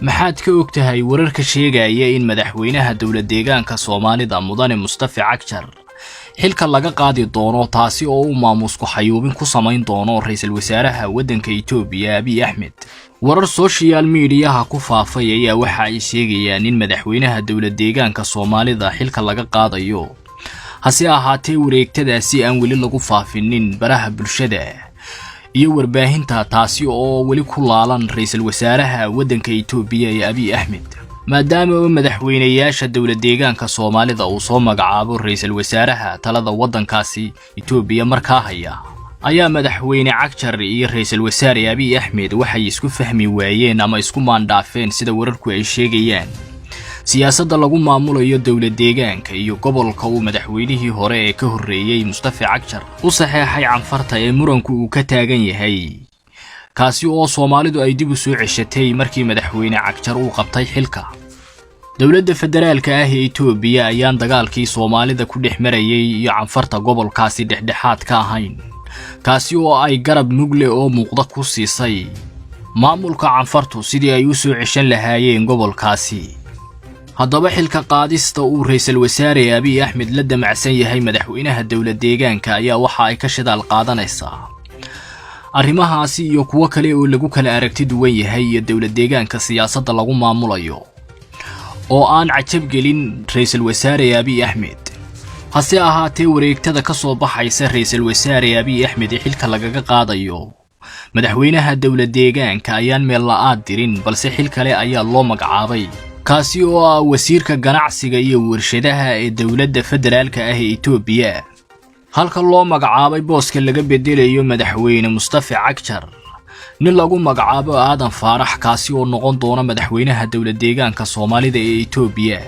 maxaad ka ogtahay wararka sheegaya in madaxweynaha dawlad deegaanka Soomaalida Mudane Mustafa Cagjar xilka laga qaadi doono taasi oo uu maamusku xayuubin ku samayn doono ra'iisul wasaaraha waddanka Itoobiya Abiy Ahmed. warar social media ku faafay ayaa waxa ay sheegayaan in madaxweynaha dawlad deegaanka Soomaalida xilka laga qaadayo hase ahaatee wareegtadaasi aan weli lagu faafinin baraha bulshada iyo warbaahinta taasi oo weli ku laalan ra'iisul wasaaraha waddanka Itoobiya Abiy Ahmed. maadaama madaxweynayaasha dawlad deegaanka Soomaalida uu soo magacaabo ra'iisul wasaaraha talada waddankaasi Itoobiya markaa haya ayaa madaxweyne Cagjar iyo ra'iisul wasaare Abiy Ahmed waxay isku fahmi waayeen ama isku maandhaafeen sida wararku ay sheegayaan siyaasadda lagu maamulayo dawlad deegaanka iyo gobolka uu madaxweynihii hore ee ka horreeyay Mustafa Cagjar u saxeexay canfarta ee muranku uu ka taagan yahay kaasi oo Soomaalidu ay dib u soo ceshatay markii madaxweyne Cagjar uu qabtay xilka. dawladda federaalka ah ee Itoobiya ayaan dagaalkii Soomaalida ku dhex marayay iyo canfarta gobolkaasi dhexdhexaad ka ahayn kaasi oo ay garab nugle oo muuqda ku siisay maamulka canfartu sidii ay u soo ceshan lahaayeen gobolkaasi. haddaba xilka qaadista uu ra'iisul wasaare Abiy Ahmed la damacsan yahay madaxweynaha dawlad deegaanka ayaa waxa ay ka shidaal qaadanaysaa arrimahaasi iyo kuwa kale oo lagu kala aragti duwan yahay iyo dawlad deegaanka siyaasadda lagu maamulayo oo aan cajab gelin ra'iisul wasaare Abiy Ahmed. hase ahaatee wareegtada ka soo baxaysa ra'iisul wasaare Abiy Ahmed xilka lagaga qaadayo madaxweynaha dawlad deegaanka ayaan meel la'aad dirin balse xil kale ayaa loo magacaabay kaasi oo ah wasiirka ganacsiga iyo warshadaha ee dawladda federaalka ah ee Itoobiya halka loo magacaabay booska laga bedelayo madaxweyne Mustafa Cagjar nin lagu magacaabo Aadan Faarax kaasi oo noqon doona madaxweynaha dawlad deegaanka Soomaalida ee Itoobiya.